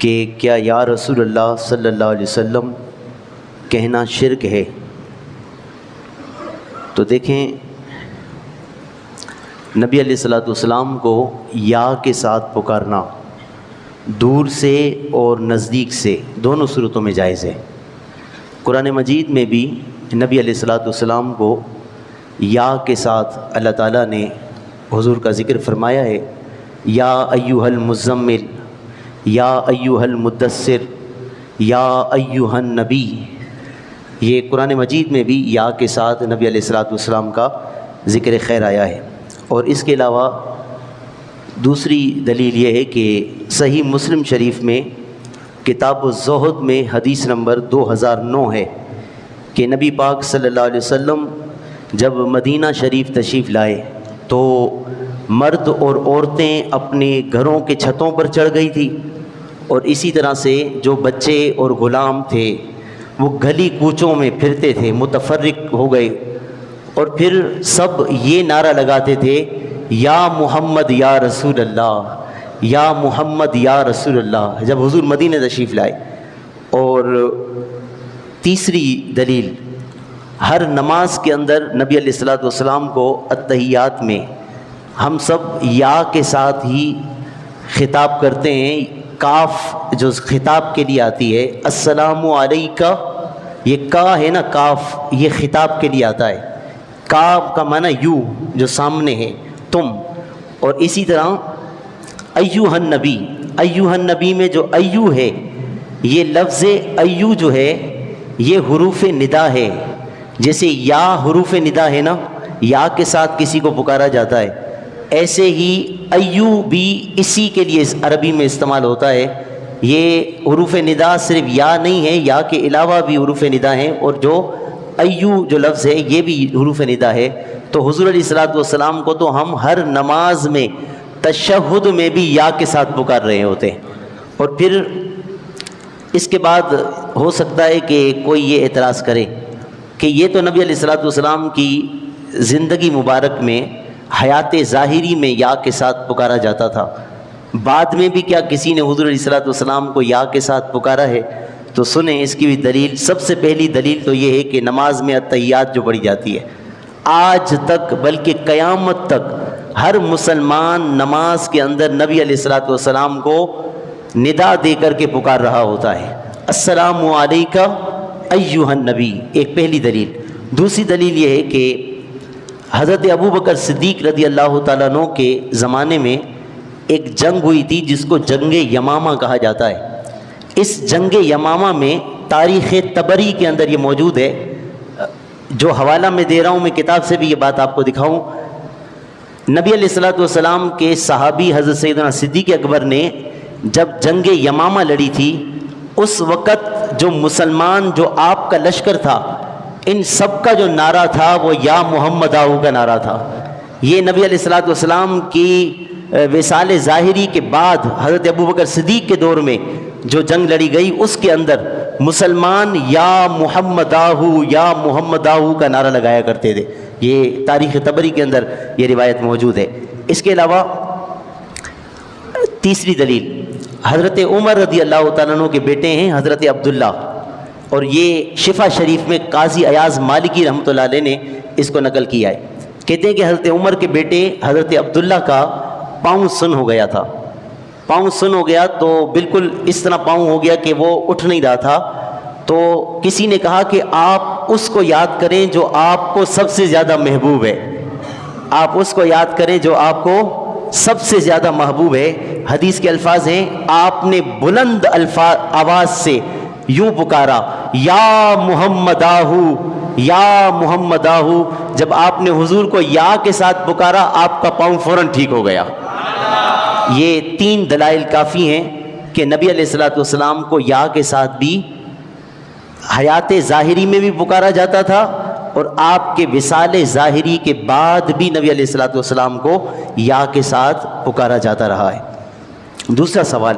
کہ کیا یا رسول اللہ صلی اللہ علیہ وسلم کہنا شرک ہے؟ تو دیکھیں، نبی علیہ الصلوۃ والسلام کو یا کے ساتھ پکارنا دور سے اور نزدیک سے دونوں صورتوں میں جائز ہے۔ قرآن مجید میں بھی نبی علیہ الصلوۃ والسلام کو یا کے ساتھ اللہ تعالیٰ نے حضور کا ذکر فرمایا ہے، یا ایھا المزمل، یا ایھا المدثر، یا ایھا النبی۔ یہ قرآن مجید میں بھی یا کے ساتھ نبی علیہ الصلوۃ والسلام کا ذکر خیر آیا ہے۔ اور اس کے علاوہ دوسری دلیل یہ ہے کہ صحیح مسلم شریف میں کتاب الزہد میں حدیث نمبر 2009 ہے کہ نبی پاک صلی اللہ علیہ وسلم جب مدینہ شریف تشریف لائے تو مرد اور عورتیں اپنے گھروں کے چھتوں پر چڑھ گئی تھی، اور اسی طرح سے جو بچے اور غلام تھے وہ گلی کوچوں میں پھرتے تھے، متفرق ہو گئے، اور پھر سب یہ نعرہ لگاتے تھے، یا محمد یا رسول اللہ، یا محمد یا رسول اللہ، جب حضور مدینہ تشریف لائے۔ اور تیسری دلیل، ہر نماز کے اندر نبی علیہ الصلوۃ والسلام کو التحیات میں ہم سب یا کے ساتھ ہی خطاب کرتے ہیں۔ کاف جو خطاب کے لیے آتی ہے، السلام علیکہ، یہ کا ہے نا، کاف یہ خطاب کے لیے آتا ہے۔ کاف کا معنی یو، جو سامنے ہے، تم۔ اور اسی طرح ایھا النبی، ایھا النبی میں جو ایو ہے، یہ لفظ ایو جو ہے یہ حروف ندا ہے۔ جیسے یا حروف ندا ہے نا، یا کے ساتھ کسی کو پکارا جاتا ہے، ایسے ہی ایو بھی اسی کے لیے عربی میں استعمال ہوتا ہے۔ یہ حروف ندا صرف یا نہیں ہے، یا کے علاوہ بھی حروف ندا ہیں، اور جو ایو جو لفظ ہے یہ بھی حروف ندا ہے۔ تو حضور علیہ الصلوۃ والسلام کو تو ہم ہر نماز میں تشہد میں بھی یا کے ساتھ پکار رہے ہوتے ہیں۔ اور پھر اس کے بعد ہو سکتا ہے کہ کوئی یہ اعتراض کرے کہ یہ تو نبی علیہ الصلوۃ والسلام کی زندگی مبارک میں حیات ظاہری میں یا کے ساتھ پکارا جاتا تھا، بعد میں بھی کیا کسی نے حضور علیہ الصلوۃ والسلام کو یا کے ساتھ پکارا ہے؟ تو سنیں اس کی بھی دلیل۔ سب سے پہلی دلیل تو یہ ہے کہ نماز میں التحیات جو پڑھی جاتی ہے، آج تک بلکہ قیامت تک ہر مسلمان نماز کے اندر نبی علیہ الصلوۃ والسلام کو ندا دے کر کے پکار رہا ہوتا ہے، السلام علیکہ ایھا النبی، ایک پہلی دلیل۔ دوسری دلیل یہ ہے کہ حضرت ابوبکر صدیق رضی اللہ تعالیٰ عنہ کے زمانے میں ایک جنگ ہوئی تھی جس کو جنگ یمامہ کہا جاتا ہے۔ اس جنگ یمامہ میں تاریخ طبری کے اندر یہ موجود ہے، جو حوالہ میں دے رہا ہوں، میں کتاب سے بھی یہ بات آپ کو دکھاؤں۔ نبی علیہ الصلوۃ والسلام کے صحابی حضرت سیدنا صدیق اکبر نے جب جنگ یمامہ لڑی تھی، اس وقت جو مسلمان جو آپ کا لشکر تھا، ان سب کا جو نعرہ تھا وہ یا محمد آہو کا نعرہ تھا۔ یہ نبی علیہ الصلوۃ والسلام کی وصال ظاہری کے بعد حضرت ابوبکر صدیق کے دور میں جو جنگ لڑی گئی، اس کے اندر مسلمان یا محمد آہو، یا محمد آہو کا نعرہ لگایا کرتے تھے۔ یہ تاریخ طبری کے اندر یہ روایت موجود ہے۔ اس کے علاوہ تیسری دلیل، حضرت عمر رضی اللہ تعالیٰ عنہ کے بیٹے ہیں حضرت عبداللہ، اور یہ شفا شریف میں قاضی ایاز مالکی رحمۃ اللہ علیہ نے اس کو نقل کیا ہے۔ کہتے ہیں کہ حضرت عمر کے بیٹے حضرت عبداللہ کا پاؤں سن ہو گیا تھا۔ پاؤں سن ہو گیا تو بالکل اس طرح پاؤں ہو گیا کہ وہ اٹھ نہیں رہا تھا۔ تو کسی نے کہا کہ آپ اس کو یاد کریں جو آپ کو سب سے زیادہ محبوب ہے، آپ اس کو یاد کریں جو آپ کو سب سے زیادہ محبوب ہے۔ حدیث کے الفاظ ہیں، آپ نے بلند آواز سے یوں پکارا، یا محمد آہو، یا محمد آہو۔ جب آپ نے حضور کو یا کے ساتھ پکارا، آپ کا پاؤں فوراً ٹھیک ہو گیا۔ یہ تین دلائل کافی ہیں کہ نبی علیہ الصلوۃ والسلام کو یا کے ساتھ بھی حیات ظاہری میں بھی پکارا جاتا تھا، اور آپ کے وصال ظاہری کے بعد بھی نبی علیہ الصلوۃ والسلام کو یا کے ساتھ پکارا جاتا رہا ہے۔ دوسرا سوال،